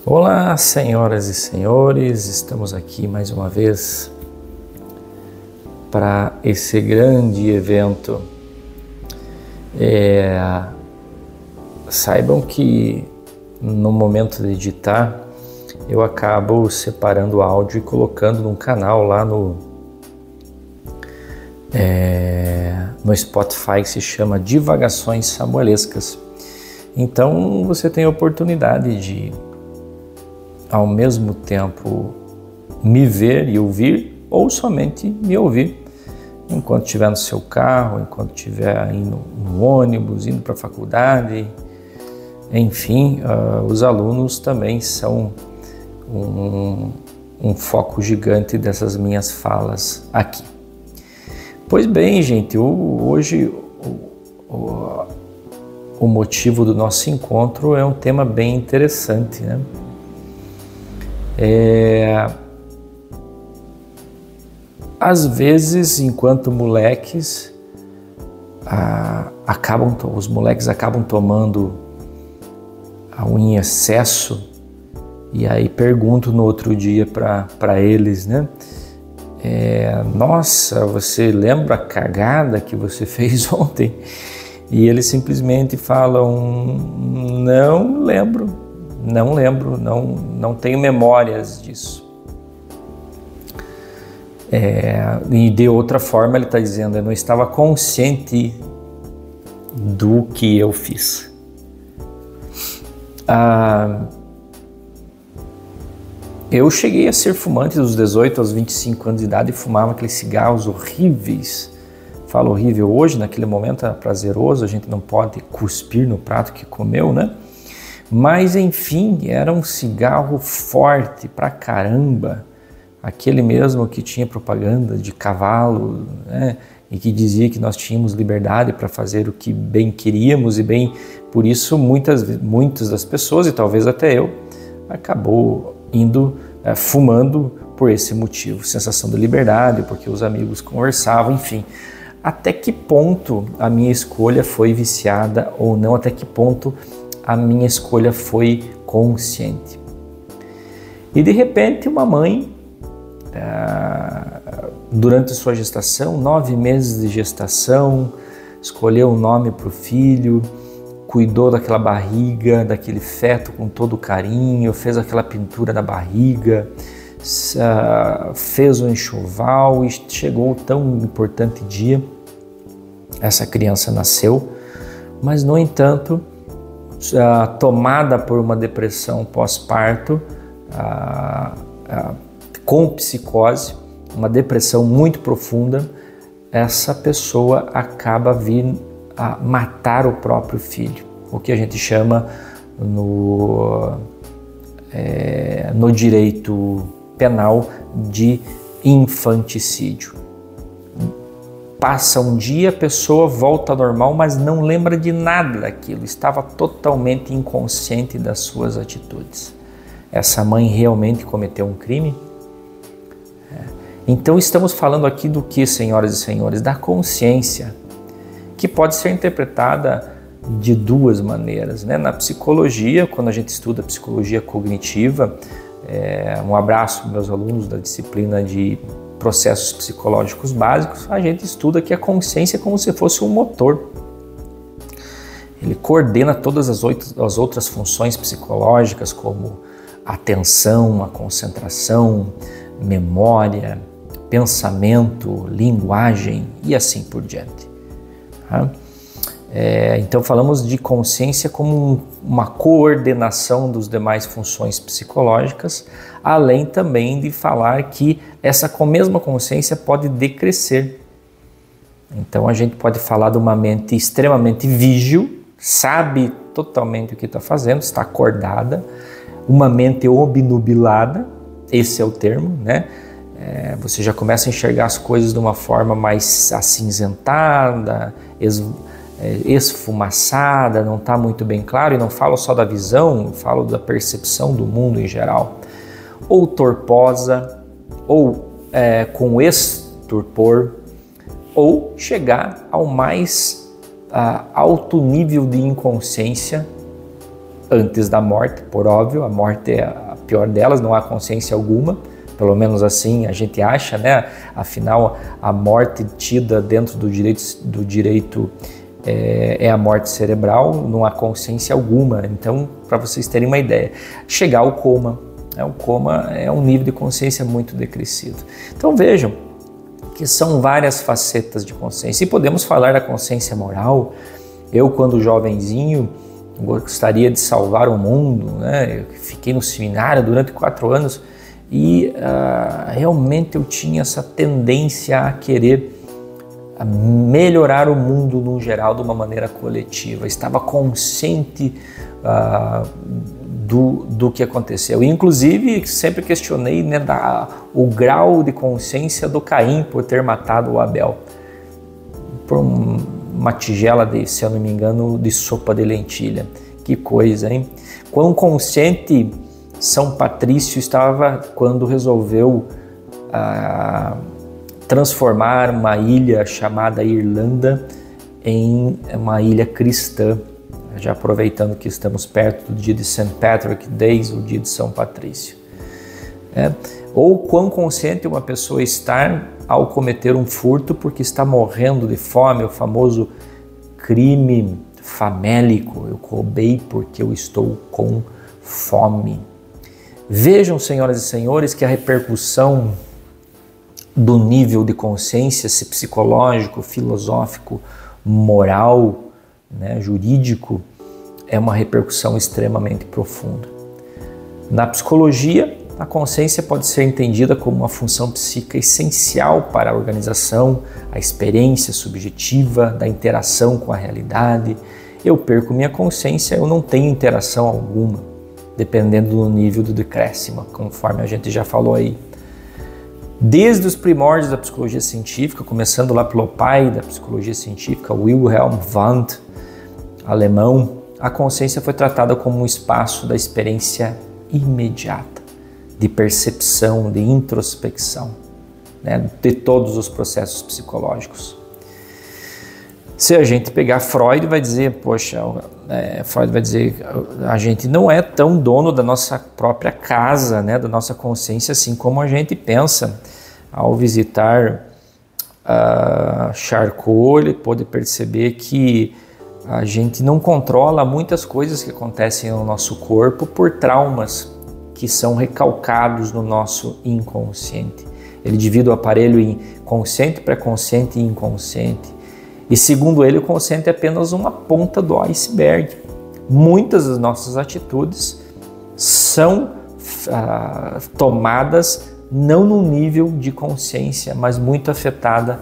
Olá, senhoras e senhores, estamos aqui mais uma vez para esse grande evento. Saibam que no momento de editar eu acabo separando o áudio e colocando num canal lá no Spotify que se chama Divagações Samuelescas. Então você tem a oportunidade de ao mesmo tempo me ver e ouvir, ou somente me ouvir, enquanto estiver no seu carro, enquanto estiver indo no ônibus, indo para a faculdade, enfim, os alunos também são um foco gigante dessas minhas falas aqui. Pois bem, gente, hoje o motivo do nosso encontro é um tema bem interessante, né? Às vezes, enquanto moleques, os moleques acabam tomando a unha em excesso, e aí pergunto no outro dia para eles, né? Nossa, você lembra a cagada que você fez ontem? E eles simplesmente falam, não lembro. Não tenho memórias disso. E de outra forma ele está dizendo, eu não estava consciente do que eu fiz. Eu cheguei a ser fumante dos 18 aos 25 anos de idade e fumava aqueles cigarros horríveis. Falo horrível hoje, naquele momento era prazeroso, a gente não pode cuspir no prato que comeu, né? Mas enfim, era um cigarro forte pra caramba, aquele mesmo que tinha propaganda de cavalo, né? E que dizia que nós tínhamos liberdade para fazer o que bem queríamos, e bem por isso muitas das pessoas, e talvez até eu, acabou indo fumando por esse motivo, sensação de liberdade, porque os amigos conversavam, enfim. Até que ponto a minha escolha foi viciada ou não, até que ponto a minha escolha foi consciente. E de repente uma mãe, durante sua gestação, 9 meses de gestação, escolheu um nome para o filho, cuidou daquela barriga, daquele feto com todo carinho, fez aquela pintura na barriga, fez o enxoval e chegou o tão importante dia. Essa criança nasceu, mas no entanto, tomada por uma depressão pós-parto, com psicose, uma depressão muito profunda, essa pessoa acaba vindo a matar o próprio filho, o que a gente chama no direito penal de infanticídio. Passa um dia, a pessoa volta ao normal, mas não lembra de nada daquilo, estava totalmente inconsciente das suas atitudes. Essa mãe realmente cometeu um crime? Então estamos falando aqui do que, senhoras e senhores? Da consciência, que pode ser interpretada de duas maneiras, né? Na psicologia, quando a gente estuda psicologia cognitiva, um abraço para meus alunos da disciplina de processos psicológicos básicos, a gente estuda que a consciência é como se fosse um motor. Ele coordena todas as outras funções psicológicas, como a atenção, a concentração, memória, pensamento, linguagem e assim por diante. Então falamos de consciência como uma coordenação das demais funções psicológicas, além também de falar que essa mesma consciência pode decrescer. Então a gente pode falar de uma mente extremamente vígil, sabe totalmente o que está fazendo, está acordada, uma mente obnubilada, esse é o termo, né? Você já começa a enxergar as coisas de uma forma mais acinzentada, esfumaçada, não está muito bem claro, e não falo só da visão, falo da percepção do mundo em geral, ou torposa, ou com estupor, ou chegar ao mais alto nível de inconsciência, antes da morte, por óbvio, a morte é a pior delas, não há consciência alguma, pelo menos assim a gente acha, né? Afinal, a morte tida dentro do direito é a morte cerebral, não há consciência alguma. Então, para vocês terem uma ideia, chegar ao coma, o coma é um nível de consciência muito decrescido. Então vejam que são várias facetas de consciência, e podemos falar da consciência moral. Eu, quando jovenzinho, gostaria de salvar o mundo, né? Eu fiquei no seminário durante 4 anos e realmente eu tinha essa tendência a querer melhorar o mundo no geral de uma maneira coletiva. Estava consciente do que aconteceu. Inclusive, sempre questionei, né, o grau de consciência do Caim por ter matado o Abel por uma tigela de, se eu não me engano, de sopa de lentilha. Que coisa, hein? Quão consciente São Patrício estava quando resolveu transformar uma ilha chamada Irlanda em uma ilha cristã, já aproveitando que estamos perto do dia de St. Patrick Day, o dia de São Patrício. Ou quão consciente uma pessoa está ao cometer um furto porque está morrendo de fome, o famoso crime famélico, eu roubei porque eu estou com fome. Vejam, senhoras e senhores, que a repercussão do nível de consciência psicológico, filosófico, moral, né, jurídico, é uma repercussão extremamente profunda. Na psicologia, a consciência pode ser entendida como uma função psíquica essencial para a organização, a experiência subjetiva da interação com a realidade. Eu perco minha consciência, eu não tenho interação alguma, dependendo do nível do decréscimo, conforme a gente já falou aí. Desde os primórdios da psicologia científica, começando lá pelo pai da psicologia científica, Wilhelm Wundt, alemão, a consciência foi tratada como um espaço da experiência imediata, de percepção, de introspecção, né, de todos os processos psicológicos. Se a gente pegar Freud, vai dizer, poxa, Freud vai dizer, a gente não é tão dono da nossa própria casa, né, da nossa consciência, assim como a gente pensa. Ao visitar Charcot, ele pôde perceber que a gente não controla muitas coisas que acontecem no nosso corpo por traumas que são recalcados no nosso inconsciente. Ele divide o aparelho em consciente, pré-consciente e inconsciente. E segundo ele, o consciente é apenas uma ponta do iceberg. Muitas das nossas atitudes são tomadas não no nível de consciência, mas muito afetada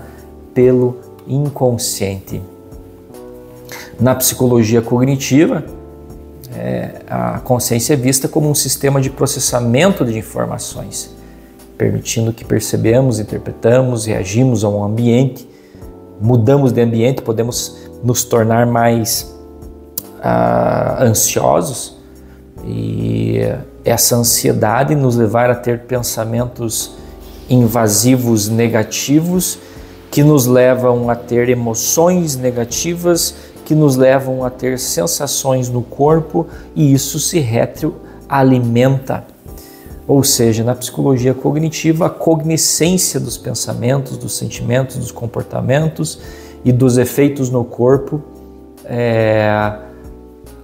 pelo inconsciente. Na psicologia cognitiva, a consciência é vista como um sistema de processamento de informações, permitindo que percebemos, interpretamos, reagimos a um ambiente, mudamos de ambiente, podemos nos tornar mais ansiosos e essa ansiedade nos levar a ter pensamentos invasivos negativos que nos levam a ter emoções negativas, que nos levam a ter sensações no corpo e isso se retroalimenta. Ou seja, na psicologia cognitiva, a cogniscência dos pensamentos, dos sentimentos, dos comportamentos e dos efeitos no corpo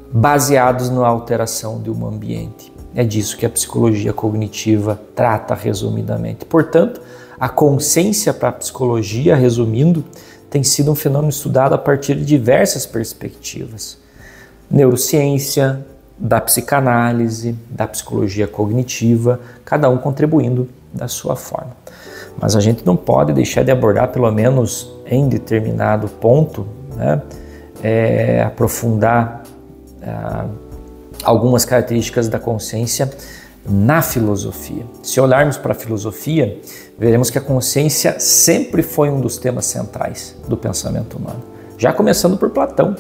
baseados na alteração de um ambiente. É disso que a psicologia cognitiva trata resumidamente. Portanto, a consciência para a psicologia, resumindo, tem sido um fenômeno estudado a partir de diversas perspectivas. Neurociência, da psicanálise, da psicologia cognitiva, cada um contribuindo da sua forma. Mas a gente não pode deixar de abordar, pelo menos em determinado ponto, né, aprofundar algumas características da consciência na filosofia. Se olharmos para a filosofia, veremos que a consciência sempre foi um dos temas centrais do pensamento humano. Já começando por Platão,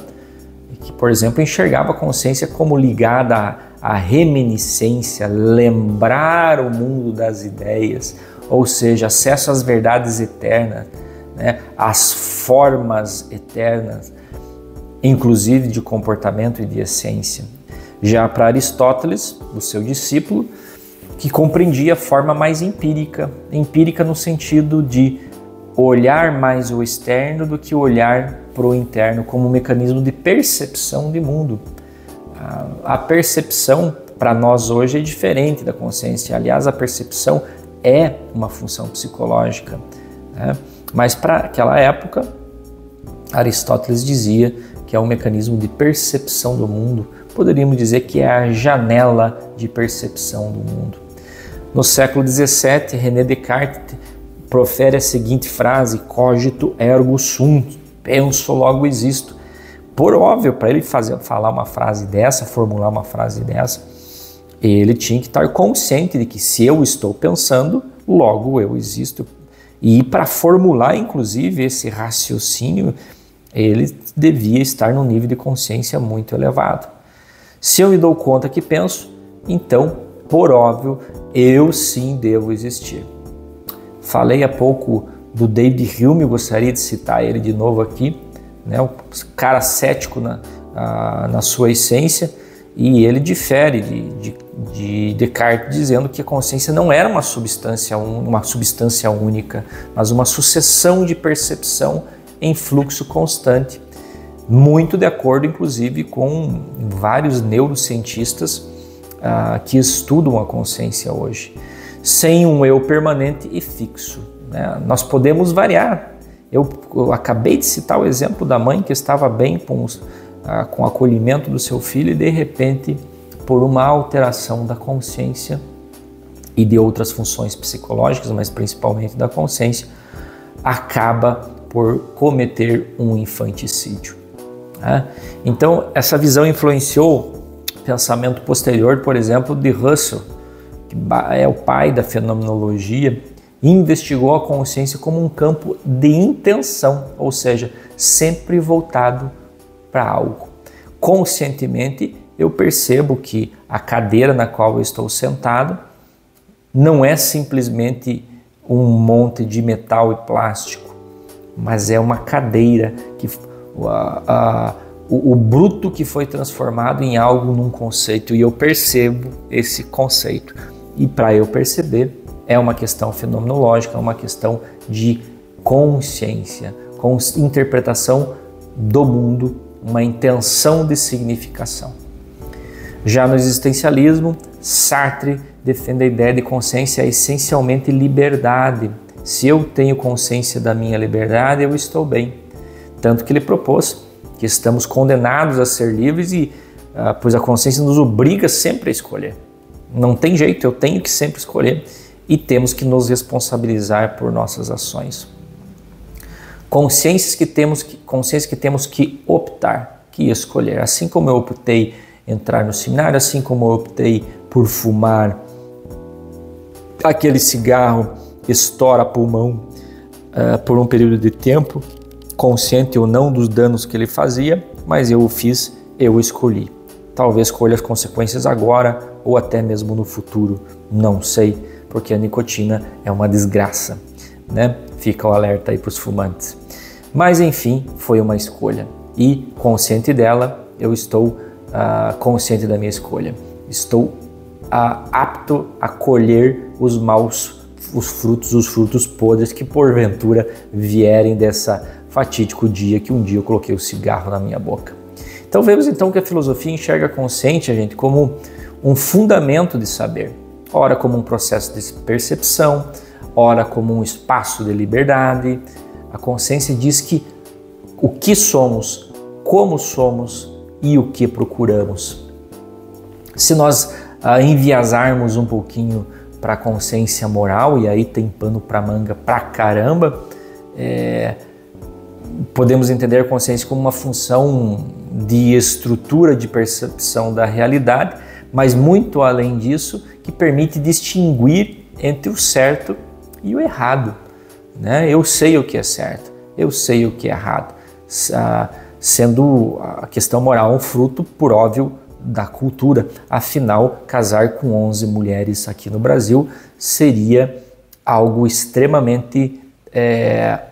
que, por exemplo, enxergava a consciência como ligada à reminiscência, lembrar o mundo das ideias, ou seja, acesso às verdades eternas, né, às formas eternas, inclusive de comportamento e de essência. Já para Aristóteles, o seu discípulo, que compreendia a forma mais empírica no sentido de olhar mais o externo do que olhar para o interno como um mecanismo de percepção de mundo. A percepção para nós hoje é diferente da consciência. Aliás, a percepção é uma função psicológica, né? Mas para aquela época, Aristóteles dizia que é um mecanismo de percepção do mundo. Poderíamos dizer que é a janela de percepção do mundo. No século XVII, René Descartes profere a seguinte frase: cogito ergo sum, penso logo existo. Por óbvio, para ele falar uma frase dessa, formular uma frase dessa, ele tinha que estar consciente de que se eu estou pensando, logo eu existo. E para formular, inclusive, esse raciocínio, ele devia estar num nível de consciência muito elevado. Se eu me dou conta que penso, então, por óbvio, eu sim devo existir. Falei há pouco do David Hume, gostaria de citar ele de novo aqui, né? Um cara cético na sua essência, e ele difere de Descartes, dizendo que a consciência não era uma substância única, mas uma sucessão de percepção em fluxo constante, muito de acordo, inclusive, com vários neurocientistas que estudam a consciência hoje, sem um eu permanente e fixo, né? Nós podemos variar. Eu acabei de citar o exemplo da mãe que estava bem com o acolhimento do seu filho e, de repente, por uma alteração da consciência e de outras funções psicológicas, mas principalmente da consciência, acaba por cometer um infanticídio. Então, essa visão influenciou o pensamento posterior, por exemplo, de Russell, que é o pai da fenomenologia, e investigou a consciência como um campo de intenção, ou seja, sempre voltado para algo. Conscientemente, eu percebo que a cadeira na qual eu estou sentado não é simplesmente um monte de metal e plástico, mas é uma cadeira que o bruto que foi transformado em algo, num conceito, e eu percebo esse conceito. E para eu perceber, é uma questão fenomenológica, é uma questão de consciência, com interpretação do mundo, uma intenção de significação. Já no existencialismo, Sartre defende a ideia de consciência essencialmente liberdade. Se eu tenho consciência da minha liberdade, eu estou bem. Tanto que ele propôs que estamos condenados a ser livres, pois a consciência nos obriga sempre a escolher. Não tem jeito, eu tenho que sempre escolher e temos que nos responsabilizar por nossas ações. Consciência que temos que optar, que escolher. Assim como eu optei entrar no seminário, assim como eu optei por fumar aquele cigarro estoura pulmão por um período de tempo, consciente ou não dos danos que ele fazia, mas eu o fiz, eu escolhi. Talvez colha as consequências agora ou até mesmo no futuro, não sei, porque a nicotina é uma desgraça, né? Fica o alerta aí para os fumantes. Mas enfim, foi uma escolha e consciente dela, eu estou consciente da minha escolha. Estou apto a colher os frutos podres que porventura vierem dessa fatídico dia que um dia eu coloquei o cigarro na minha boca. Então vemos então que a filosofia enxerga a consciência, gente, como um fundamento de saber, ora como um processo de percepção, ora como um espaço de liberdade. A consciência diz que o que somos, como somos e o que procuramos. Se nós enviesarmos um pouquinho para a consciência moral, e aí tem pano para manga pra caramba, podemos entender a consciência como uma função de estrutura de percepção da realidade, mas muito além disso, que permite distinguir entre o certo e o errado, né? Eu sei o que é certo, eu sei o que é errado, sendo a questão moral um fruto, por óbvio, da cultura. Afinal, casar com 11 mulheres aqui no Brasil seria algo extremamente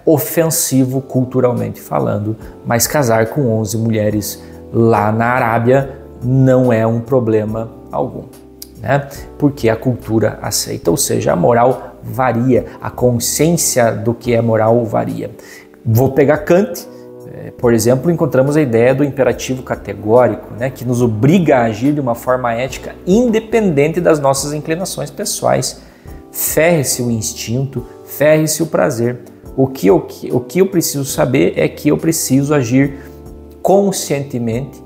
ofensivo culturalmente falando, mas casar com 11 mulheres lá na Arábia não é um problema algum, né? Porque a cultura aceita, ou seja, a moral varia, a consciência do que é moral varia. Vou pegar Kant, por exemplo, encontramos a ideia do imperativo categórico, né, que nos obriga a agir de uma forma ética independente das nossas inclinações pessoais. Ferre-se o instinto, ferre-se o prazer. O que eu preciso saber é que eu preciso agir conscientemente,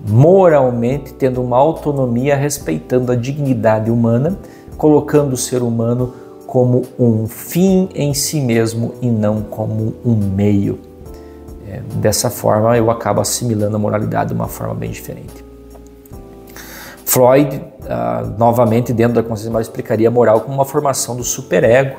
moralmente, tendo uma autonomia, respeitando a dignidade humana, colocando o ser humano como um fim em si mesmo e não como um meio. Dessa forma, eu acabo assimilando a moralidade de uma forma bem diferente. Freud, novamente, dentro da consciência moral, explicaria a moral como uma formação do superego,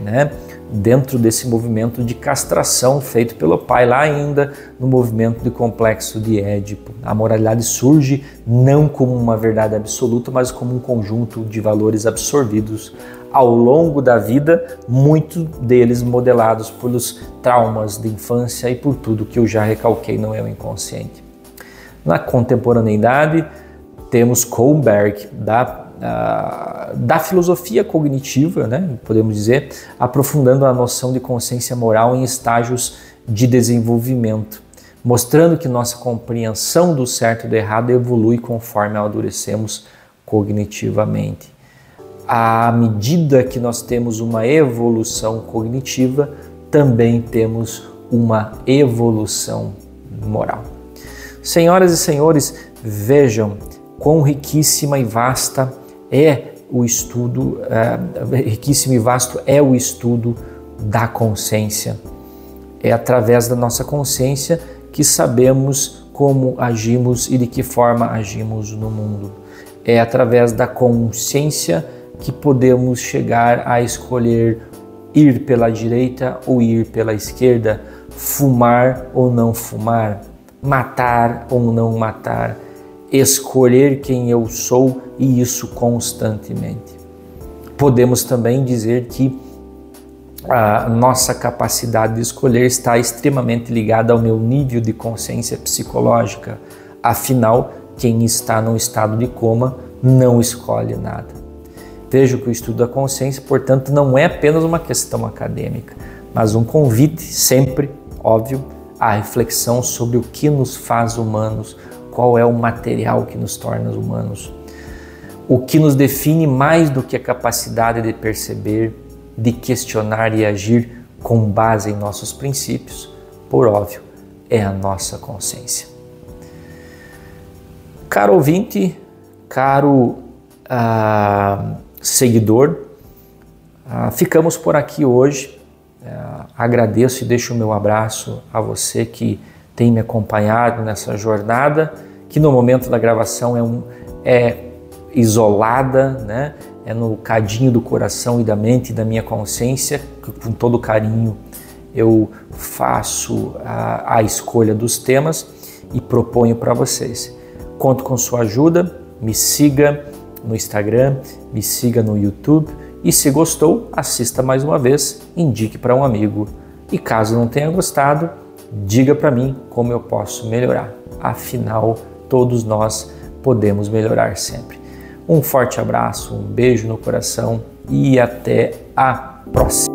né? Dentro desse movimento de castração feito pelo pai, lá ainda no movimento de complexo de Édipo. A moralidade surge não como uma verdade absoluta, mas como um conjunto de valores absorvidos ao longo da vida, muitos deles modelados pelos traumas de infância e por tudo que eu já recalquei no eu inconsciente. Na contemporaneidade, temos Kohlberg, da filosofia cognitiva, né, podemos dizer, aprofundando a noção de consciência moral em estágios de desenvolvimento, mostrando que nossa compreensão do certo e do errado evolui conforme amadurecemos cognitivamente. À medida que nós temos uma evolução cognitiva, também temos uma evolução moral. Senhoras e senhores, vejam quão riquíssima e vasta é o estudo, riquíssimo e vasto é o estudo da consciência. É através da nossa consciência que sabemos como agimos e de que forma agimos no mundo. É através da consciência que podemos chegar a escolher ir pela direita ou ir pela esquerda, fumar ou não fumar, matar ou não matar, escolher quem eu sou, e isso constantemente. Podemos também dizer que a nossa capacidade de escolher está extremamente ligada ao meu nível de consciência psicológica. Afinal, quem está num estado de coma não escolhe nada. Vejo que o estudo da consciência, portanto, não é apenas uma questão acadêmica, mas um convite sempre, óbvio, à reflexão sobre o que nos faz humanos, qual é o material que nos torna humanos, o que nos define mais do que a capacidade de perceber, de questionar e agir com base em nossos princípios, por óbvio, é a nossa consciência. Caro ouvinte, caro seguidor, ficamos por aqui hoje. Agradeço e deixo o meu abraço a você que tem me acompanhado nessa jornada, que no momento da gravação é isolada, né? É no cadinho do coração e da mente e da minha consciência, que com todo carinho eu faço a escolha dos temas e proponho para vocês. Conto com sua ajuda, me siga no Instagram, me siga no YouTube e, se gostou, assista mais uma vez, indique para um amigo. E caso não tenha gostado, diga para mim como eu posso melhorar. Afinal, todos nós podemos melhorar sempre. Um forte abraço, um beijo no coração e até a próxima.